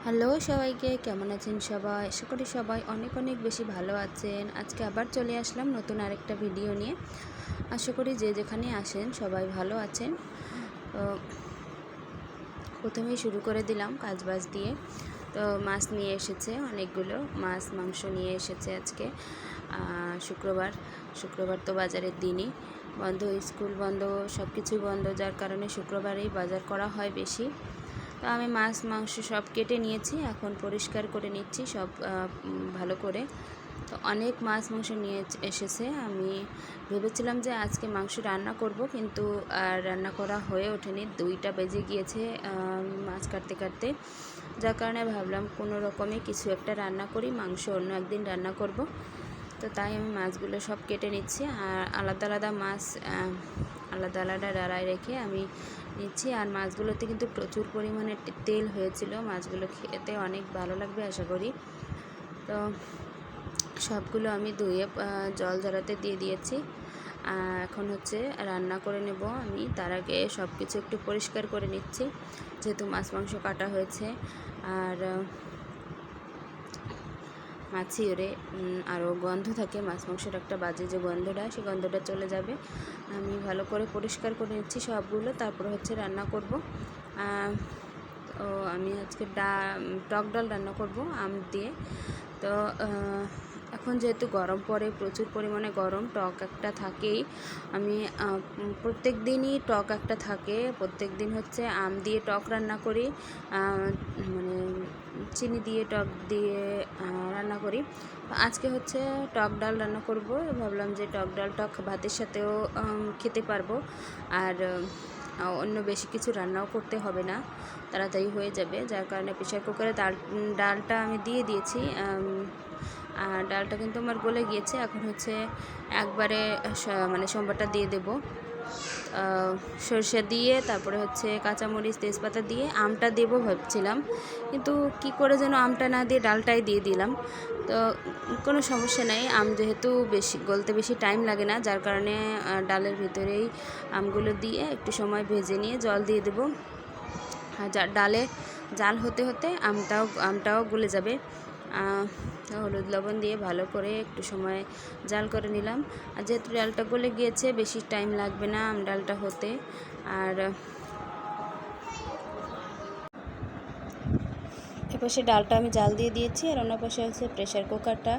Hello সবাইকে, কেমন আছেন সবাই? আশা করি সবাই অনেক অনেক বেশি ভালো আছেন। আজকে আবার চলে আসলাম নতুন আরেকটা ভিডিও নিয়ে। আশা করি যে যেখানে আসেন সবাই ভালো আছেন। তো প্রথমেই শুরু করে দিলাম কাজবাজ দিয়ে। তো মাছ নিয়ে এসেছে অনেকগুলো, মাছ মাংস নিয়ে এসেছে আজকে। শুক্রবার তো বাজারের দিনই বন্ধ, স্কুল বন্ধ, সব কিছুই বন্ধ, যার কারণে শুক্রবারেই বাজার করা হয় বেশি। তো আমি মাছ মাংস সব কেটে নিয়েছি, এখন পরিষ্কার করে নিচ্ছি সব ভালো করে। তো অনেক মাছ মাংস নিয়ে এসেছে। আমি ভেবেছিলাম যে আজকে মাংস রান্না করব, কিন্তু রান্না করা হয়ে ওঠেনি, 2টা বেজে গিয়েছে মাছ কাটতে কাটতে। যার কারণে ভাবলাম কোনো রকমে কিছু একটা রান্না করি, মাংস অন্য একদিন রান্না করব। তো তাই আমি মাছগুলো সব কেটে নিচ্ছি, আর আলাদা আলাদা মাছ আলাদা আলাদা ডালায় রেখে আমি নিচ্ছি। আর মাছগুলোতে কিন্তু প্রচুর পরিমাণে তেল হয়েছিল, মাছগুলো খেতে অনেক ভালো লাগবে আশা করি। তো সবগুলো আমি ধুয়ে জল ঝরাতে দিয়ে দিয়েছি। এখন হচ্ছে রান্না করে নেব আমি। তার আগে সব কিছু একটু পরিষ্কার করে নিচ্ছি, যেহেতু মাছ মাংস কাটা হয়েছে। আর মাছি ওরে আরও গন্ধ থাকে, মাছ মাংসের একটা বাজে যে গন্ধটা, সেই গন্ধটা চলে যাবে। আমি ভালো করে পরিষ্কার করে নিচ্ছি সবগুলো, তারপরে হচ্ছে রান্না করব। তো আমি আজকে টক ডাল রান্না করব আম দিয়ে। তো এখন যেহেতু গরম পড়ে, প্রচুর পরিমাণে গরম, টক একটা থাকেই। আমি প্রত্যেক দিনই টক একটা থাকে, প্রত্যেক দিন হচ্ছে আম দিয়ে টক রান্না করি, মানে চিনি দিয়ে টক দিয়ে রান্না করি। আজকে হচ্ছে টক ডাল রান্না করব। ভাবলাম যে টক ডালটা ভাতের সাথেও খেতে পারবো, আর অন্য বেশি কিছু রান্নাও করতে হবে না, তাড়াতাড়ি হয়ে যাবে। যার কারণে প্রেশার কুকারে ডালটা আমি দিয়ে দিয়েছি। আর ডালটা কিন্তু আমার গলে গিয়েছে। এখন হচ্ছে একবারে মানে সোমবারটা দিয়ে দেব, সরষে দিয়ে, তারপরে হচ্ছে কাঁচামরিচ তেজপাতা দিয়ে আমটা দেবো ভাবছিলাম, কিন্তু কি করে যেন আমটা না দিয়ে ডালটাই দিয়ে দিলাম। তো কোনো সমস্যা নেই, আম যেহেতু গলতে বেশি টাইম লাগে না, যার কারণে ডালের ভিতরেই আমগুলো দিয়ে একটু সময় ভেজে নিয়ে জল দিয়ে দেবো। আর ডালে জাল হতে হতে আমটাও গলে যাবে। হলুদ লবণ দিয়ে ভালো করে একটু সময় জাল করে নিলাম। আর যেহেতু ডালটা গলে গিয়েছে, বেশি টাইম লাগবে না আম ডালটা হতে। আর এপাশে ডালটা আমি জাল দিয়ে দিয়েছি, আর অন্য পাশে হচ্ছে প্রেশার কুকারটা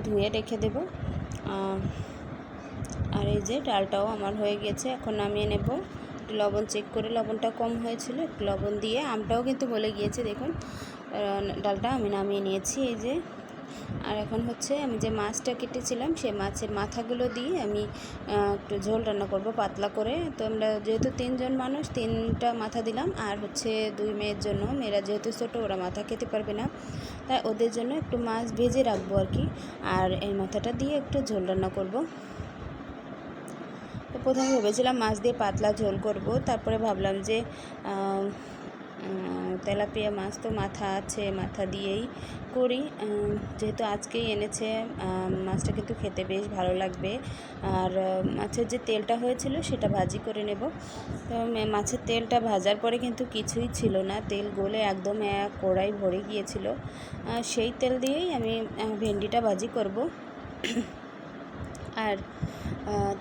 ধুয়ে রেখে দেব। আর এই যে ডালটাও আমার হয়ে গেছে, এখন নামিয়ে নেব। একটু লবণ চেক করে, লবণটা কম হয়েছিল, একটু লবণ দিয়ে, আমটাও কিন্তু গলে গিয়েছে দেখুন। ডালটা আমি নামিয়ে নিয়েছি এই যে। আর এখন হচ্ছে আমি যে মাছটা কেটেছিলাম, সেই মাছের মাথাগুলো দিয়ে আমি একটু ঝোল রান্না করব পাতলা করে। তো আমরা যেহেতু 3জন মানুষ, 3টা মাথা দিলাম। আর হচ্ছে 2 মেয়ের জন্য, মেয়েরা যেহেতু ছোটো, ওরা মাথা খেতে পারবে না, তাই ওদের জন্য একটু মাছ ভেজে রাখবো আর কি। আর এই মাথাটা দিয়ে একটু ঝোল রান্না করব। তো প্রথমে ভেবেছিলাম মাছ দিয়ে পাতলা ঝোল করব, তারপরে ভাবলাম যে তেলাপিয়া মাছ তো মাথা আছে, মাথা দিয়েই করি। যেহেতু আজকেই এনেছে, মাছটা কিন্তু খেতে বেশ ভালো লাগবে। আর মাছের যে তেলটা হয়েছিল সেটা ভাজি করে নেব। তো মাছের তেলটা ভাজার পরে কিন্তু কিছুই ছিল না, তেল গলে একদম এক কড়াই ভরে গিয়েছিল। সেই তেল দিয়েই আমি ভেন্ডিটা ভাজি করব। আর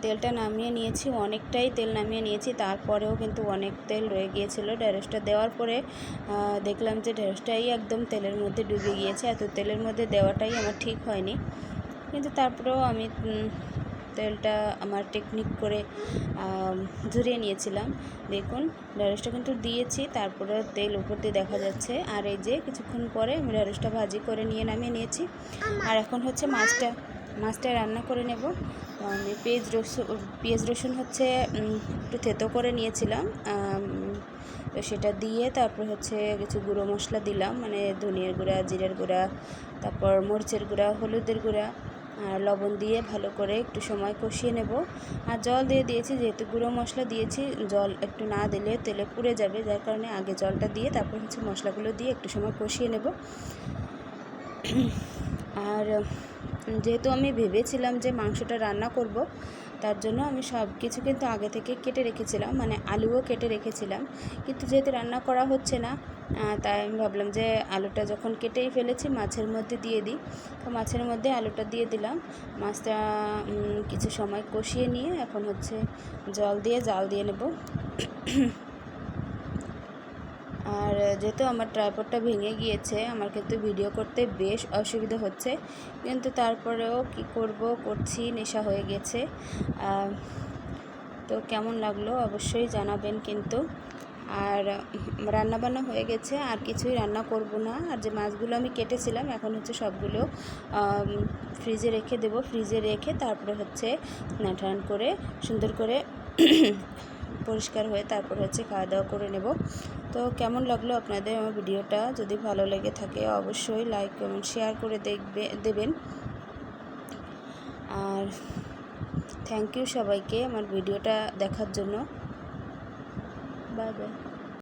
তেলটা নামিয়ে নিয়েছি, অনেকটাই তেল নামিয়ে নিয়েছি, তারপরেও কিন্তু অনেক তেল রয়ে গিয়েছিল। ঢেঁড়সটা দেওয়ার পরে দেখলাম যে ঢেঁড়সটাই একদম তেলের মধ্যে ডুবে গিয়েছে। এত তেলের মধ্যে দেওয়াটাই আমার ঠিক হয়নি, কিন্তু তারপরেও আমি তেলটা আমার টেকনিক করে ঝরিয়ে নিয়েছিলাম। দেখুন ঢেঁড়সটা কিন্তু দিয়েছি, তারপরে তেল উপর দিয়ে দেখা যাচ্ছে। আর এই যে কিছুক্ষণ পরে আমি ঢেঁড়সটা ভাজি করে নিয়ে নামিয়ে নিয়েছি। আর এখন হচ্ছে মাছটা রান্না করে নেব। আমি পেঁয়াজ রসুন হচ্ছে একটু থেতো করে নিয়েছিলাম, তো সেটা দিয়ে তারপর হচ্ছে কিছু গুঁড়ো মশলা দিলাম, মানে ধনিয়ার গুঁড়া, জিরের গুঁড়া, তারপর মরিচের গুঁড়া, হলুদের গুঁড়া, আর লবণ দিয়ে ভালো করে একটু সময় কষিয়ে নেব। আর জল দিয়ে দিয়েছি, যেহেতু গুঁড়ো মশলা দিয়েছি, জল একটু না দিলে তেলে পুড়ে যাবে, যার কারণে আগে জলটা দিয়ে তারপর হচ্ছে মশলাগুলো দিয়ে একটু সময় কষিয়ে নেব। আর যেহেতু আমি ভেবেছিলাম যে মাংসটা রান্না করব, তার জন্য আমি সব কিছু কিন্তু আগে থেকে কেটে রেখেছিলাম, মানে আলুও কেটে রেখেছিলাম। কিন্তু যেহেতু রান্না করা হচ্ছে না, তাই আমি ভাবলাম যে আলুটা যখন কেটেই ফেলেছি মাছের মধ্যে দিয়ে দিই। তো মাছের মধ্যে আলুটা দিয়ে দিলাম। মাছটা কিছু সময় কষিয়ে নিয়ে এখন হচ্ছে জাল দিয়ে নেব। আর যেহেতু আমার ট্রাইপডটা ভেঙে গিয়েছে, আমার কিন্তু ভিডিও করতে বেশ অসুবিধা হচ্ছে, কিন্তু তারপরেও কি করব, করছি, নেশা হয়ে গেছে। তো কেমন লাগলো অবশ্যই জানাবেন কিন্তু। আর রান্নাবান্না হয়ে গেছে, আর কিছুই রান্না করব না। আর যে মাছগুলো আমি কেটেছিলাম এখন হচ্ছে সবগুলো ফ্রিজে রেখে দেব। ফ্রিজে রেখে তারপরে হচ্ছে স্নান করে সুন্দর করে পরিষ্কার হয়ে তারপর হচ্ছে খাওয়া দাওয়া করে নেব। তো কেমন লাগলো আপনাদের আমার ভিডিওটা? যদি ভালো লেগে থাকে অবশ্যই লাইক কমেন্ট শেয়ার করে দেবেন। আর থ্যাংক ইউ সবাইকে আমার ভিডিওটা দেখার জন্য। Bye bye.